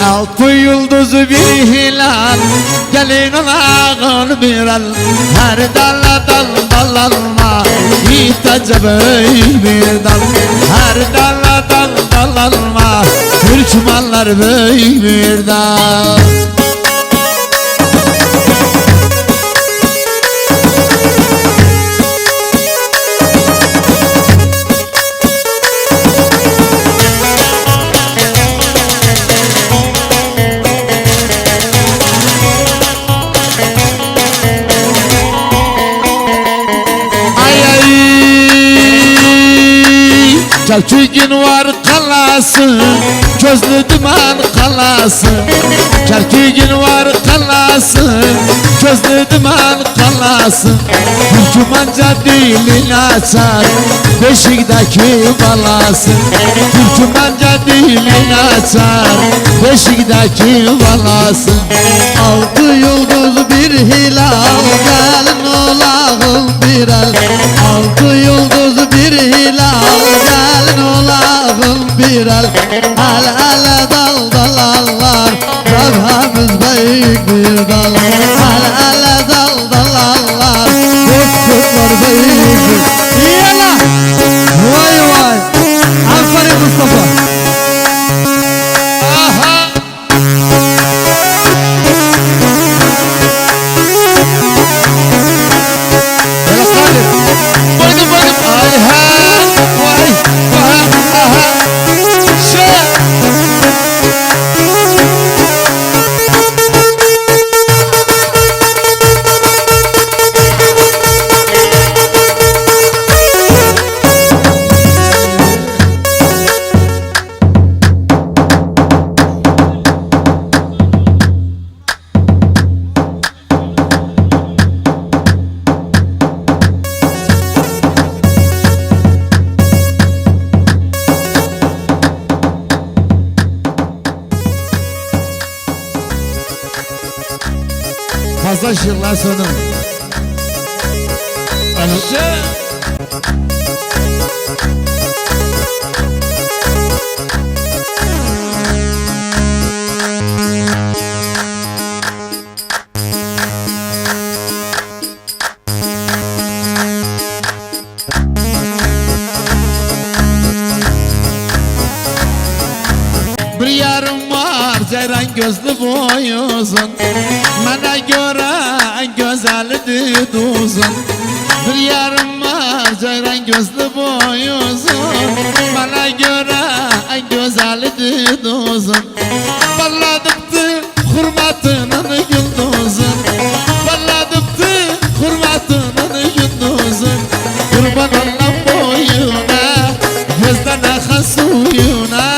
Altı yıldız bir hilal, gelin olağın bir al. Her dala dal alma, ihtaca bir dal. Her dala dal alma, Türkmenler bir dal. Kerkük'ün var kalası, gözlü duman kalası. Kerkük'ün var kalası, gözlü duman kalası. Türkmenca dilini açar, beşikteki balası. Türkmenca dilini açar, beşikteki balası. Altı yıldız bir hilal, gelin olağın bir el. Altı yıldız bir hilal, gelin olağın bir el. El ele dal allar, Rabhemiz büyük bir dal. El ele dal allar, Türkmenler büyük bir. Yala! Vay vay! Aferin Mustafa! Aha! Fazla şırlar sonu. Bir yarım var ceyran gözlü boy uzun. Bana göre en güzeldi duzun. Bir yarım var ceyran gözlü boy uzun. Bana göre en güzeldi duzun. Balladıktı hürmetinin gündüzün. Balladıktı hürmetinin gündüzün. Kurban olan boyuna, gözden akan suyuna.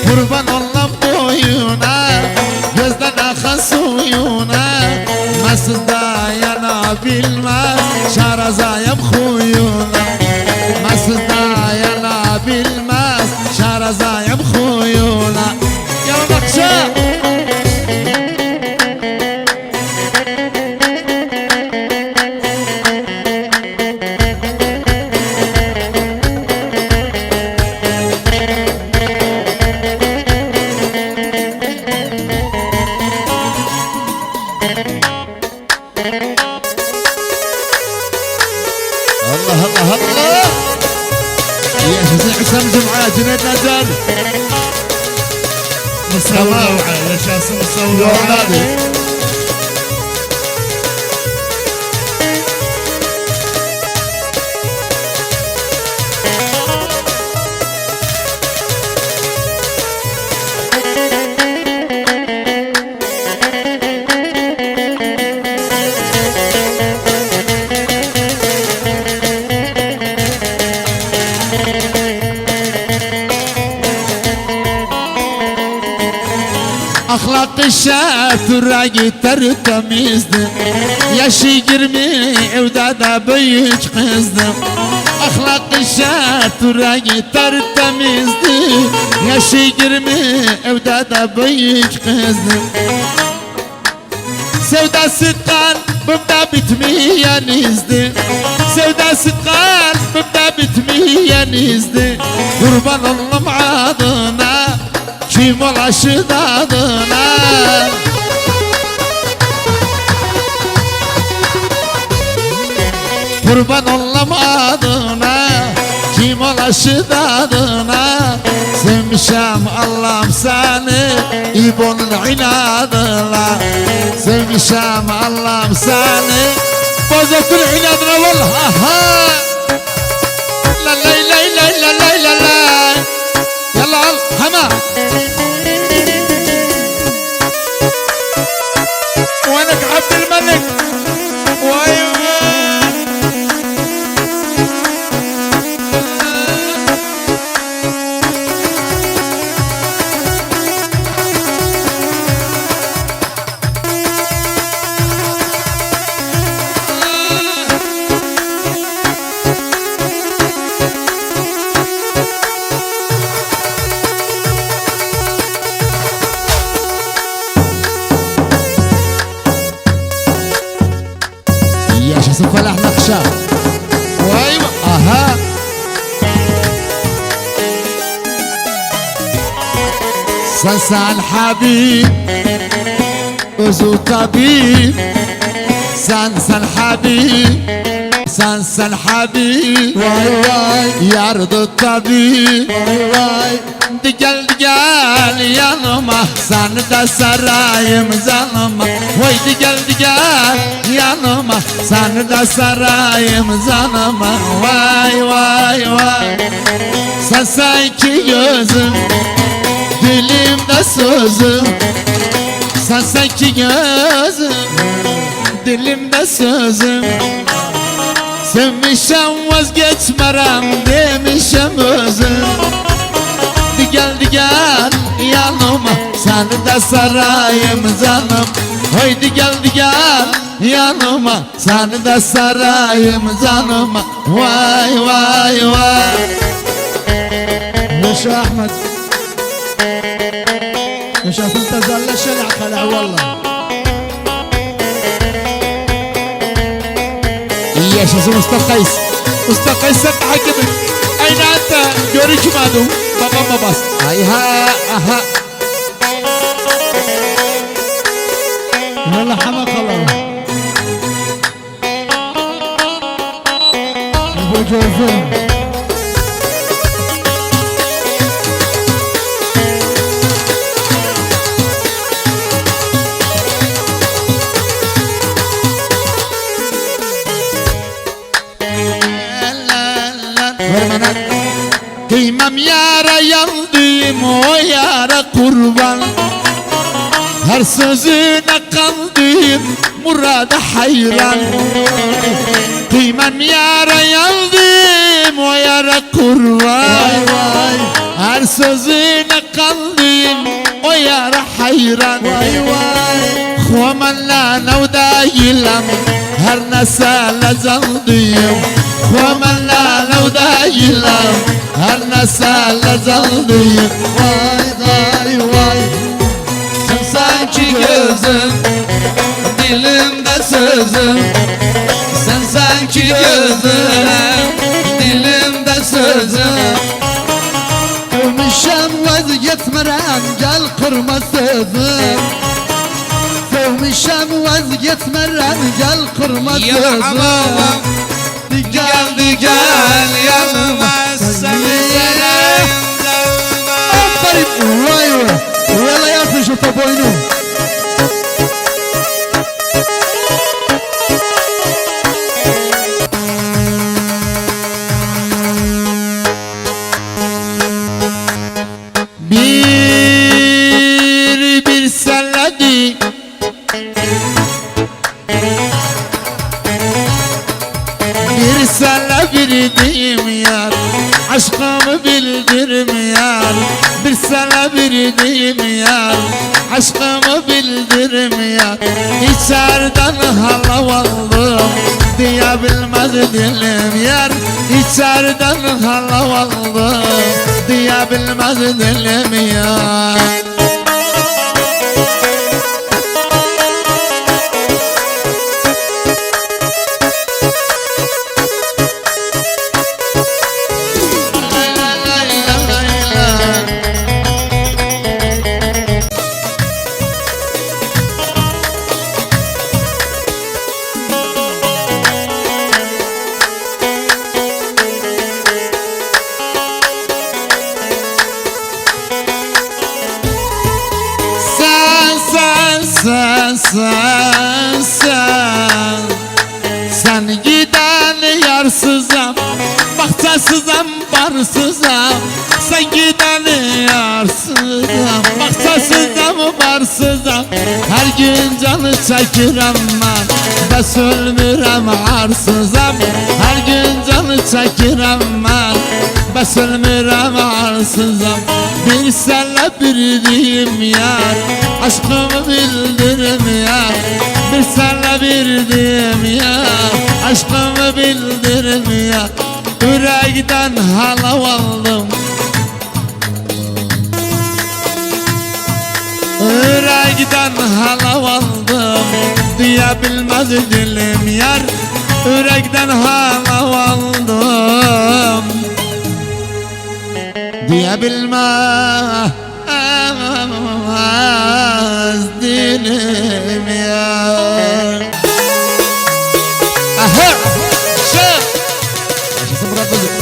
Kurban olan boyuna, gözden akan suyuna. Mesut dayanabilmez şarazayım huyuna. Mesut dayanabilmez şarazayım huyuna. Yalan bakça. الله الله الله يا شيخ حسام جمعة جنيد نجار مصور روعة يا شاسم مصور روعة. Ahlak-ı şefragi tertemizdi. Yaşı 20 evde de büyük kızdı. Ahlak-ı şefragi tertemizdi. Yaşı 20 evde de büyük kızdı. Sevdası kalbimde bitmeyen izdi. Sevdası Sevdası kalbimde bitmeyen izdi. Kurban oldum adına, kim olaşır adına. Kurban oldum adına, kim olaşır adına. Sevmişem Allah'ım seni, İbo'nun inadına. Sevmişem Allah'ım seni, Bozok'un inadına vallahi. La la la la la la la la. Yalla al hama. وينك عبد الملك؟ وايوه yaşasın Felah Nakşa. Vay be, aha. Sen Habib, özü tabib. Sen Habib, sen Habib. Vay vay Yardı tabib. vay vay. Gel gel yanıma, sen de sarayım zanıma. Haydi gel yanıma, sen de sarayım zanıma. Vay vay vay. Sen sanki gözüm, dilimde sözüm. Sen sanki gözüm, dilimde sözüm. Sevmişem vazgeçmerem demişem özüm. Gel yanıma, sen de sarayım canım. Haydi gel yanıma, sen de sarayım canıma. Vay vay vay. Yaşa Ahmet. Yaşasın tezelle şel'a kala valla. Yaşasın Usta Kays. Usta Kays sen takibin. Aynen anta görüşmedim. Babam babas. Ayha aha. Yalla hamak Allah. Bu gözüm. Kıymam yara yandım o yara kurban. Her sözüne kandım murada hayran. Kıymam yara yandım o yara kurban. Vay Her sözüne kandım o yara hayran. vay vay. Xumanla navdayılam her nesale zaldıyım. Xumanla navdayılam her nesale zaldıyım. Vay vay vay. Sen sanki gözüm, dilimde sözüm. Sen sanki gözüm, dilimde sözüm. Sevmişem vazgeçmerem gel kırma sözüm. Sevmişem vazgeçmerem gel kırma sözüm. Gel yanıma, seni sarayım canıma. Aferin vay vay. Valla yapın şu top oyunu. Bir selledi. Bir selle bir diyeyim yar, aşkımı bildirim yar. Bir selle bir diyeyim yar, aşkımı bildirim yar. İçeriden halav aldım diyebilmez dilim yar. İçeriden halav aldım diyebilmez dilim yar. yarsızsın. Sen giden yarsızam, baksasızam barsızam. Sen giden yarsızam, baksasızam barsızam. Her gün canı çekirem ben, bes ölmürem arsızam. Her gün canı çekirem ben, bes ölmürem arsızam. Bir senle bildiğim yar, aşkımı bildirim yar. Bir senle bildiğim yar, aşkımı bildirim yar. Yürekten halav aldım, yürekten halav aldım. Diyebilmez dilim yar, yürekten halav aldım. Diyebilmez dilim yar. Aha! Şey! Yaşasın Murat Bozuk.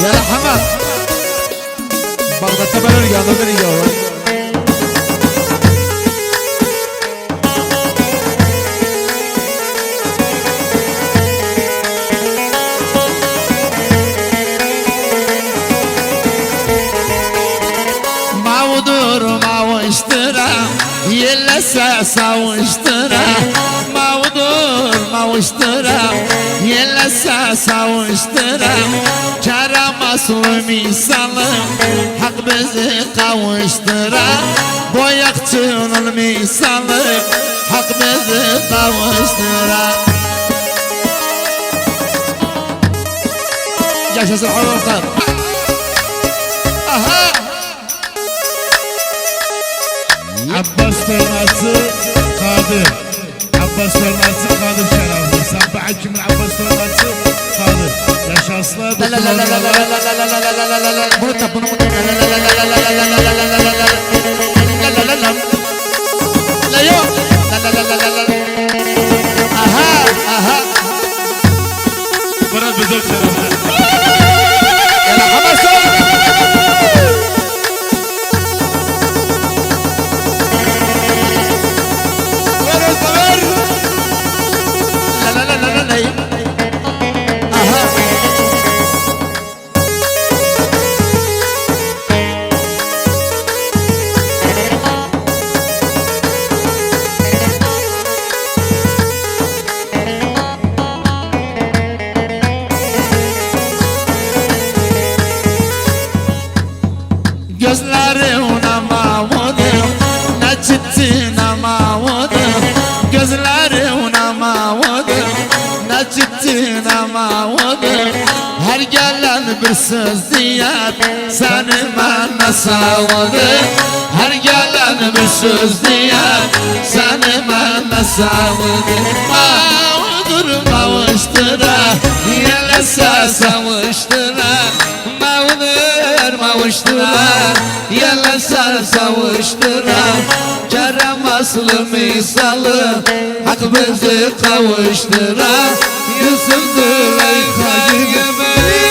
يا حماد برضه التبرر يا ضمن يجاوب معودور معوشترا يلا ساوشترا معودور معوشترا يلا ساوشترا كرم أصلمي سلام حق بزي قوشترا بويقتون الميسالم حق بزي قوشترا جاشس الحروق أها Abbas Törnası Kadir. Abbas Törnası Kadir şerefli. Sabah kimin Abbas Törnası Kadir. Yaşasınlar. لا لا لا لا لا لا لا لا لا لا لا لا لا مرتب لا لا لا لا لا لا لا لا لا لا لا لا لا لا يوم لا لا لا لا لا لا اها اها Murat Bozuk şerefli. يلا حماس لا لا لا لا لا اها gözlerine mavudu necitine mavudu gözlerine mavudu necitine mavudu her gelen bir söz diyet seni bana savudu her gelen bir söz diyet seni bana savudu mavudur mavuştura yelese savuştura mavudur mavuştura yelese savuştura kerem aslı misalı hak bizi kavuştura Yusuf Züleyha gibi